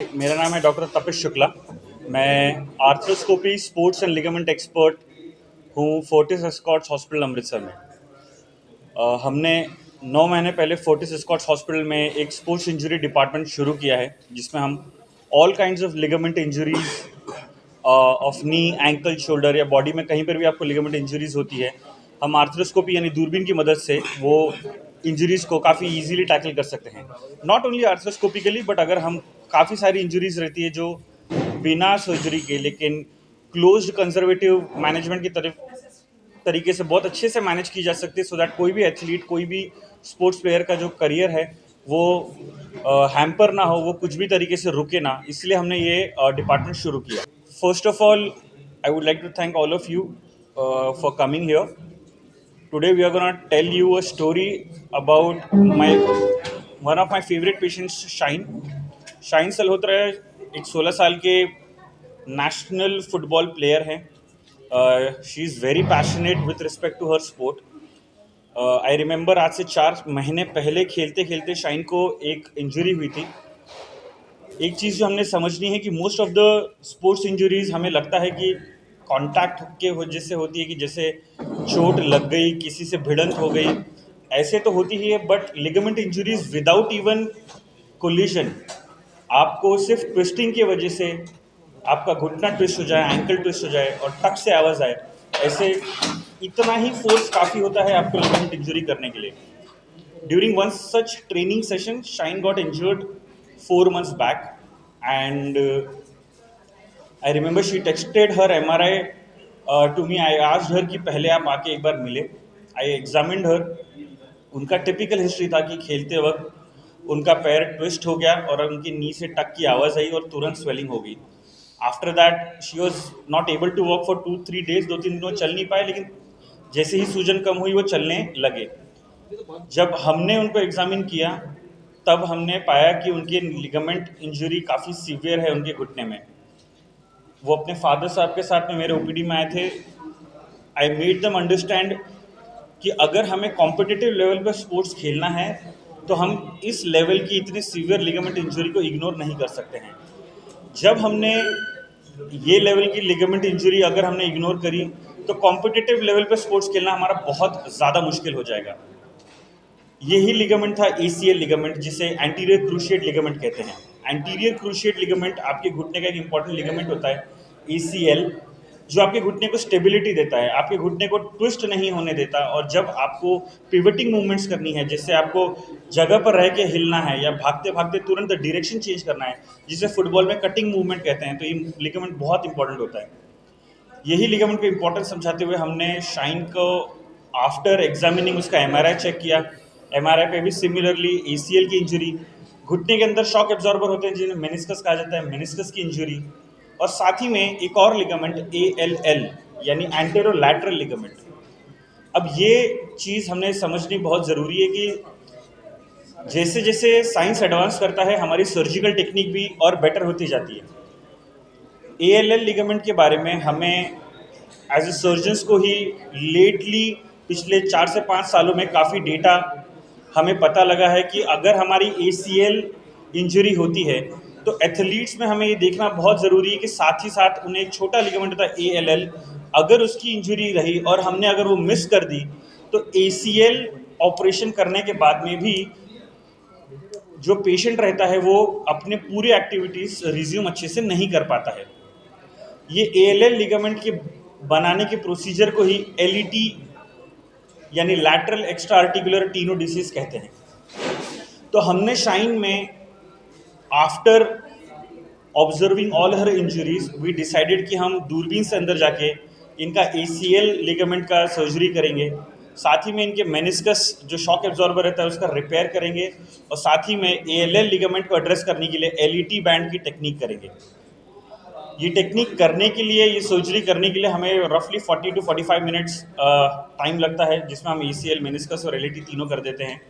मेरा नाम है डॉक्टर तपिश शुक्ला। मैं arthroscopy sports and ligament expert हूँ फोर्टिस एस्कॉर्ट्स हॉस्पिटल अमृतसर में। हमने 9 महीने पहले फोर्टिस एस्कॉर्ट्स हॉस्पिटल में एक स्पोर्ट्स इंजरी डिपार्टमेंट शुरू किया है, जिसमें हम all kinds of ligament injuries of knee, ankle, shoulder या बॉडी में कहीं पर भी आपको लिगामेंट इंजरीज होती है, हम आर्थ्रोस्कोपी यानी दूरबीन की मदद से वो इंजरीज को काफ़ी इजीली टैकल कर सकते हैं। नॉट ओनली आर्थ्रोस्कोपिकली, बट अगर हम काफ़ी सारी इंजरीज रहती है जो बिना सर्जरी के लेकिन क्लोज्ड कंजर्वेटिव मैनेजमेंट की तरीके से बहुत अच्छे से मैनेज की जा सकती है, सो दैट कोई भी एथलीट, कोई भी स्पोर्ट्स प्लेयर का जो करियर है वो हैम्पर ना हो, वो कुछ भी तरीके से रुके ना। इसलिए हमने ये डिपार्टमेंट शुरू किया। First of all, I would like to thank all of you for coming here. Today we are going to tell you a story about one of my favorite patients, Shaheen Salhotra एक 16 साल के नेशनल फुटबॉल प्लेयर हैं. She is very passionate with respect to her sport. I remember आज से 4 महीने पहले खेलते खेलते शाहीन को एक इंजरी हुई थी. एक चीज़ जो हमने समझनी है कि most of the sports injuries हमें लगता है कि कांटेक्ट के वजह से होती है, कि जैसे चोट लग गई, किसी से भिड़ंत हो गई, ऐसे तो होती ही है. But ligament injuries without even collision, आपको सिर्फ ट्विस्टिंग की वजह से आपका घुटना ट्विस्ट हो जाए, एंकल ट्विस्ट हो जाए और टक से आवाज़ आए, ऐसे इतना ही फोर्स काफ़ी होता है आपको लिगामेंट इंजरी करने के लिए. During one such training session, Shine got injured 4 months back, and I remember she texted her MRI to me. I asked her कि पहले आप आके एक बार मिले. I examined her. उनका टिपिकल हिस्ट्री था कि खेलते वक्त उनका पैर ट्विस्ट हो गया और उनकी नी से टक की आवाज़ आई और तुरंत स्वेलिंग हो गई. After that she was not able to walk for 2-3 days. 2-3 दिनों चल नहीं पाए, लेकिन जैसे ही सूजन कम हुई वो चलने लगे. जब हमने उनको एग्जामिन किया तब हमने पाया कि उनकी लिगामेंट इंजरी काफ़ी सीवियर है उनके घुटने में. वो अपने फादर साहब के साथ में मेरे ओपीडी में आए थे. आई मेड देम अंडरस्टैंड कि अगर हमें कॉम्पिटिटिव लेवल पर स्पोर्ट्स खेलना है तो हम इस लेवल की इतनी सीवियर लिगामेंट इंजरी को इग्नोर नहीं कर सकते हैं. जब हमने ये लेवल की लिगामेंट इंजरी अगर हमने इग्नोर करी तो कॉम्पिटिटिव लेवल पर स्पोर्ट्स खेलना हमारा बहुत ज़्यादा मुश्किल हो जाएगा. यही लिगामेंट था ACL लिगामेंट, जिसे एंटीरियर क्रूशिएट लिगामेंट कहते हैं. एंटीरियर क्रूशिएट लिगामेंट आपके घुटने का एक इंपॉर्टेंट लिगामेंट होता है. ACL जो आपके घुटने को स्टेबिलिटी देता है, आपके घुटने को ट्विस्ट नहीं होने देता. और जब आपको पिवटिंग मूवमेंट्स करनी है, जिससे आपको जगह पर रह के हिलना है या भागते भागते तुरंत डायरेक्शन चेंज करना है, जिसे फुटबॉल में कटिंग मूवमेंट कहते हैं, तो ये लिगामेंट बहुत इंपॉर्टेंट होता है. यही लिगामेंट का इंपॉर्टेंस समझाते हुए हमने शाइन को आफ्टर एग्जामिनिंग उसका MRI चेक किया. MRI पे भी सिमिलरली ACL की इंजरी, घुटने के अंदर शॉक एब्जॉर्बर होते हैं जिन्हें मेनिस्कस कहा जाता है, मेनिस्कस की इंजरी, और साथ ही में एक और लिगामेंट ALL यानी एंटेरो लैटरल लिगामेंट. अब ये चीज़ हमने समझनी बहुत ज़रूरी है कि जैसे जैसे साइंस एडवांस करता है हमारी सर्जिकल टेक्निक भी और बेटर होती जाती है. ALL लिगामेंट के बारे में हमें एज ए सर्जन्स को ही लेटली पिछले 4 से 5 सालों में काफ़ी डेटा हमें पता लगा है कि अगर हमारी ACL इंजरी होती है तो एथलीट्स में हमें ये देखना बहुत ज़रूरी है कि साथ ही साथ उन्हें एक छोटा लिगामेंट होता है ALL, अगर उसकी इंजरी रही और हमने अगर वो मिस कर दी तो ACL ऑपरेशन करने के बाद में भी जो पेशेंट रहता है वो अपने पूरी एक्टिविटीज़ रिज्यूम अच्छे से नहीं कर पाता है. ये ALL लिगामेंट के बनाने के प्रोसीजर को ही LET यानी लैटरल एक्स्ट्रा आर्टिकुलर टेनोडिसीज कहते हैं. तो हमने शाइन में after observing all her injuries we decided कि हम दूरबीन से अंदर जाके इनका ACL लिगामेंट का सर्जरी करेंगे. साथ ही में इनके मेनिस्कस जो शॉक एब्जॉर्बर रहता है उसका रिपेयर करेंगे, और साथ ही में ALL लिगामेंट को एड्रेस करने के लिए LET बैंड की टेक्निक करेंगे. ये टेक्निक करने के लिए, ये सर्जरी करने के लिए हमें रफली 40 to 45 मिनट्स टाइम लगता है, जिसमें हम ACL, मेनिस्कस और LET तीनों कर देते हैं.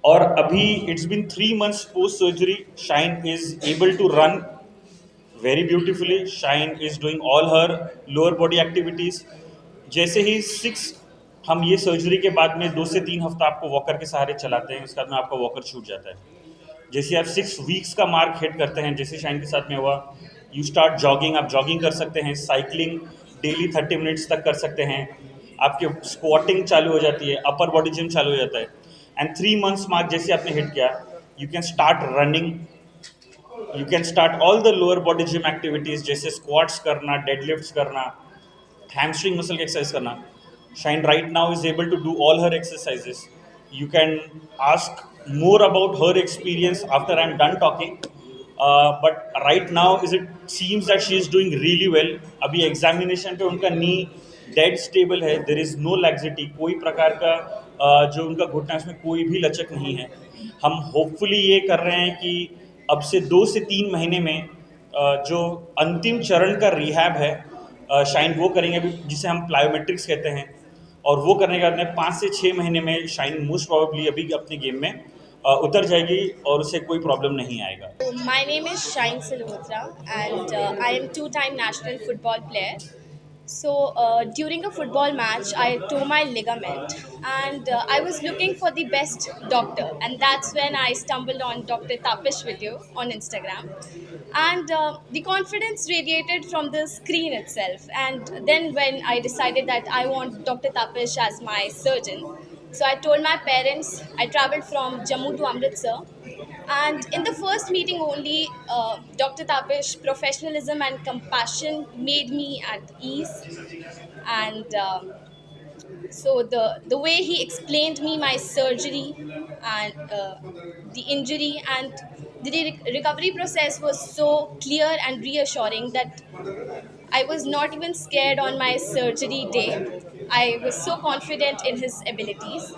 और अभी it's been 3 months post surgery. Shine is able to run very beautifully. Shine is doing all her lower body activities. जैसे ही 6 हम ये सर्जरी के बाद में 2 से 3 हफ्ता आपको वॉकर के सहारे चलाते हैं, उसके बाद में आपका वॉकर छूट जाता है. जैसे आप 6 वीक्स का मार्क हिट करते हैं, जैसे शाइन के साथ में हुआ, यू स्टार्ट जॉगिंग, आप जॉगिंग कर सकते हैं, साइकिलिंग डेली 30 मिनट्स तक कर सकते हैं, आपकी स्क्वाटिंग चालू हो जाती है, अपर बॉडी जिम चालू हो जाता है। एंड 3 मंथ्स मार्क जैसे आपने हिट किया, you can start running, you can start all the lower body gym activities, जैसे स्क्वाट्स करना, डेडलिफ्ट्स करना, hamstring muscle exercise करना। Shine right now is able to do all her exercises. You can ask more about her experience after I'm done talking. But right now is it seems that she is doing really well. अभी examination पे उनका नी dead stable है, there is no laxity, कोई प्रकार का जो उनका घुटना है उसमें कोई भी लचक नहीं है। हम होपफुली ये कर रहे हैं कि अब से 2 से 3 महीने में जो अंतिम चरण का रिहैब है, शाइन वो करेंगे अभी, जिसे हम प्लायोमेट्रिक्स कहते हैं, और वो करने के बाद में 5 से 6 महीने में शाइन मोस्ट प्रोबेबली अभी अपने गेम में उतर जाएगी और उसे कोई प्रॉब्लम नहीं आएगा। My name is Shine Silhotra, and I am two-time national football player. So during a football match, I tore my ligament, and I was looking for the best doctor, and that's when I stumbled on Dr. Tapish video on Instagram, and the confidence radiated from the screen itself. And then when I decided that I want Dr. Tapish as my surgeon, so I told my parents. I traveled from Jammu to Amritsar, and in the first meeting only, Dr. Tapish professionalism and compassion made me at ease. And so the way he explained me my surgery and the injury and the recovery process was so clear and reassuring that I was not even scared on my surgery day. I was so confident in his abilities.